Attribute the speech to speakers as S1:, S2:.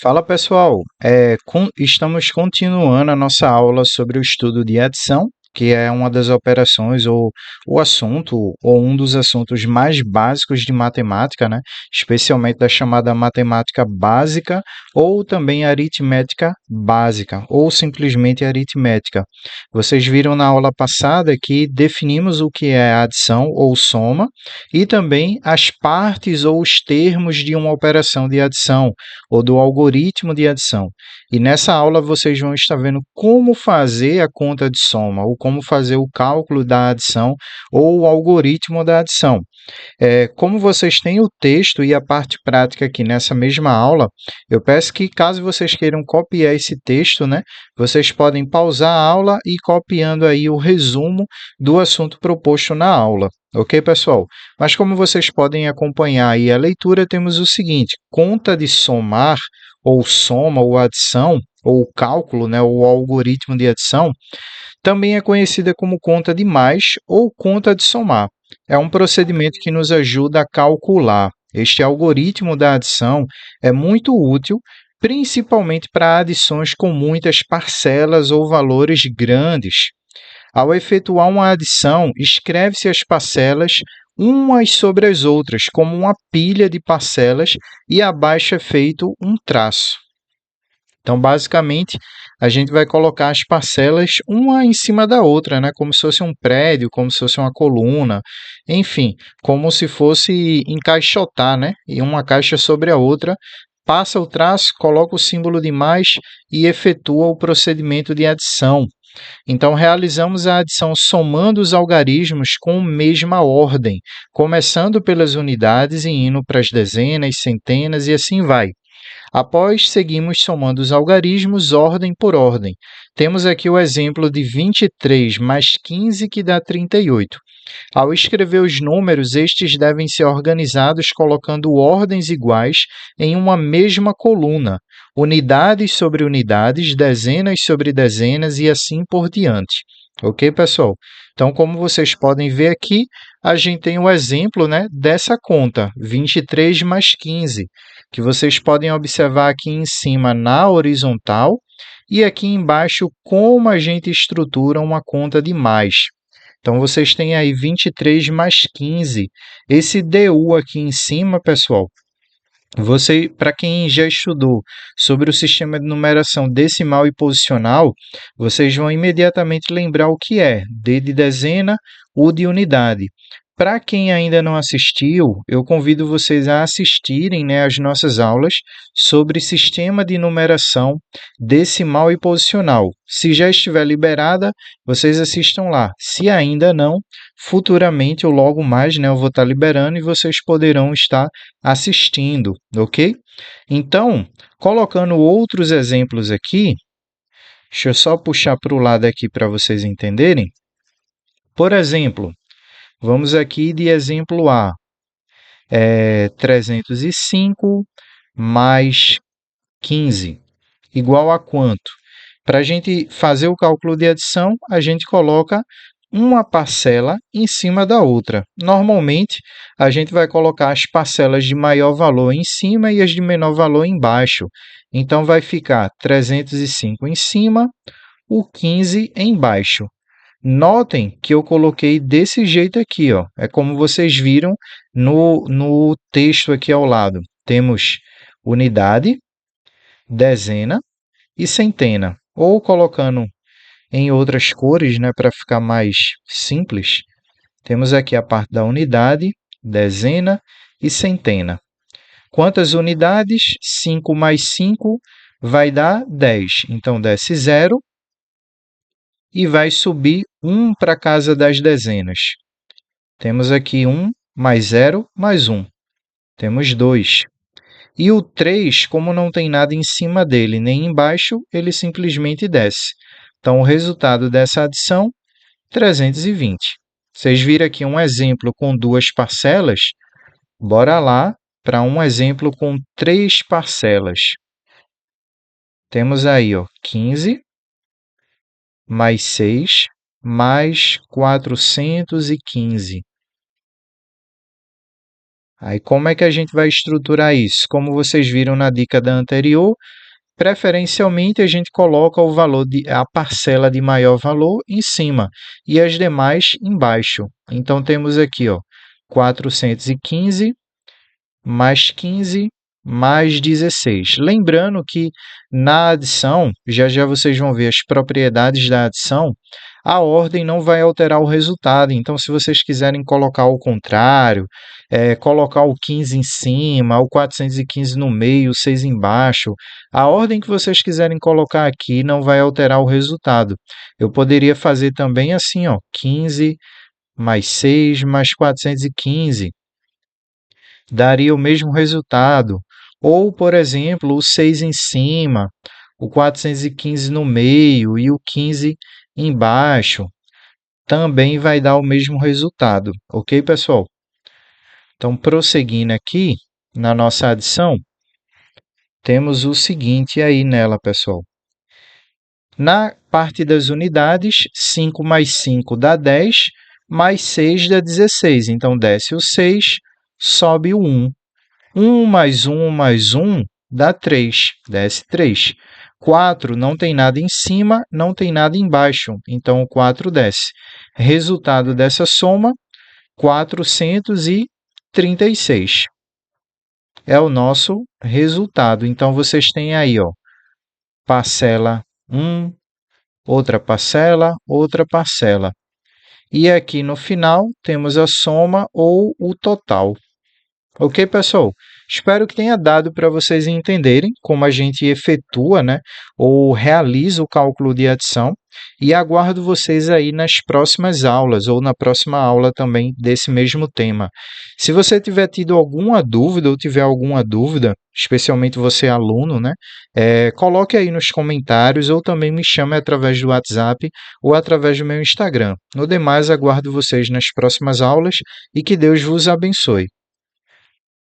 S1: Fala pessoal, estamos continuando a nossa aula sobre o estudo de adição, que é uma das operações ou o assunto ou um dos assuntos mais básicos de matemática, né? Especialmente da chamada matemática básica ou também aritmética básica ou simplesmente aritmética. Vocês viram na aula passada que definimos o que é adição ou soma e também as partes ou os termos de uma operação de adição ou do algoritmo de adição. E nessa aula vocês vão estar vendo como fazer a conta de soma, ou como fazer o cálculo da adição, ou o algoritmo da adição. Como vocês têm o texto e a parte prática aqui nessa mesma aula, eu peço que, caso vocês queiram copiar esse texto, né, vocês podem pausar a aula e ir copiando aí o resumo do assunto proposto na aula. Ok, pessoal? Mas como vocês podem acompanhar aí a leitura, temos o seguinte: conta de somar, ou soma, ou adição, ou cálculo, né, ou algoritmo de adição, também é conhecida como conta de mais ou conta de somar. É um procedimento que nos ajuda a calcular. Este algoritmo da adição é muito útil, principalmente para adições com muitas parcelas ou valores grandes. Ao efetuar uma adição, escreve-se as parcelas umas sobre as outras, como uma pilha de parcelas, e abaixo é feito um traço. Então, basicamente, a gente vai colocar as parcelas uma em cima da outra, né? Como se fosse um prédio, como se fosse uma coluna, enfim, como se fosse encaixotar, né? E uma caixa sobre a outra, passa o traço, coloca o símbolo de mais e efetua o procedimento de adição. Então, realizamos a adição somando os algarismos com a mesma ordem, começando pelas unidades e indo para as dezenas, centenas e assim vai. Após, seguimos somando os algarismos ordem por ordem. Temos aqui o exemplo de 23 mais 15, que dá 38. Ao escrever os números, estes devem ser organizados colocando ordens iguais em uma mesma coluna, unidades sobre unidades, dezenas sobre dezenas e assim por diante. Ok, pessoal? Então, como vocês podem ver aqui, a gente tem o exemplo, né, dessa conta, 23 mais 15, que vocês podem observar aqui em cima na horizontal e aqui embaixo como a gente estrutura uma conta de mais. Então, vocês têm aí 23 mais 15. Esse DU aqui em cima, pessoal, para quem já estudou sobre o sistema de numeração decimal e posicional, vocês vão imediatamente lembrar o que é D de dezena, U de unidade. Para quem ainda não assistiu, eu convido vocês a assistirem, né, às nossas aulas sobre sistema de numeração decimal e posicional. Se já estiver liberada, vocês assistam lá. Se ainda não, futuramente ou logo mais, né, eu vou estar liberando e vocês poderão estar assistindo, ok? Então, colocando outros exemplos aqui, deixa eu só puxar para o lado aqui para vocês entenderem. Por exemplo, vamos aqui de exemplo A, 305 mais 15, igual a quanto? Para a gente fazer o cálculo de adição, a gente coloca uma parcela em cima da outra. Normalmente, a gente vai colocar as parcelas de maior valor em cima e as de menor valor embaixo. Então, vai ficar 305 em cima, o 15 embaixo. Notem que eu coloquei desse jeito aqui, ó. É como vocês viram no texto aqui ao lado. Temos unidade, dezena e centena. Ou colocando em outras cores, né, para ficar mais simples, temos aqui a parte da unidade, dezena e centena. Quantas unidades? 5 mais 5 vai dar 10. Então, desce 0 e vai subir 1 para a casa das dezenas. Temos aqui 1 mais 0 mais 1. Temos 2. E o 3, como não tem nada em cima dele nem embaixo, ele simplesmente desce. Então, o resultado dessa adição, 320. Vocês viram aqui um exemplo com duas parcelas? Bora lá para um exemplo com três parcelas. Temos aí, ó, 15 mais 6 mais 415. Aí, como é que a gente vai estruturar isso? Como vocês viram na dica da anterior, preferencialmente a gente coloca o valor a parcela de maior valor em cima e as demais embaixo. Então, temos aqui, ó, 415 mais 15 mais 16. Lembrando que na adição, já já vocês vão ver as propriedades da adição, a ordem não vai alterar o resultado. Então, se vocês quiserem colocar o contrário, colocar o 15 em cima, o 415 no meio, o 6 embaixo, a ordem que vocês quiserem colocar aqui não vai alterar o resultado. Eu poderia fazer também assim, ó, 15 mais 6 mais 415 daria o mesmo resultado. Ou, por exemplo, o 6 em cima, o 415 no meio e o 15 embaixo, também vai dar o mesmo resultado. Ok, pessoal? Então, prosseguindo aqui na nossa adição, temos o seguinte aí nela, pessoal. Na parte das unidades, 5 mais 5 dá 10, mais 6 dá 16. Então, desce o 6, sobe o 1. 1 mais 1 dá 3, desce 3. 4 não tem nada em cima, não tem nada embaixo, então o 4 desce. Resultado dessa soma, 436. É o nosso resultado. Então, vocês têm aí, ó, parcela 1, outra parcela. E aqui no final temos a soma ou o total. Ok, pessoal? Espero que tenha dado para vocês entenderem como a gente efetua, né, ou realiza o cálculo de adição e aguardo vocês aí nas próximas aulas ou na próxima aula também desse mesmo tema. Se você tiver tido alguma dúvida ou tiver alguma dúvida, especialmente você aluno, né, coloque aí nos comentários ou também me chame através do WhatsApp ou através do meu Instagram. No demais, aguardo vocês nas próximas aulas e que Deus vos abençoe.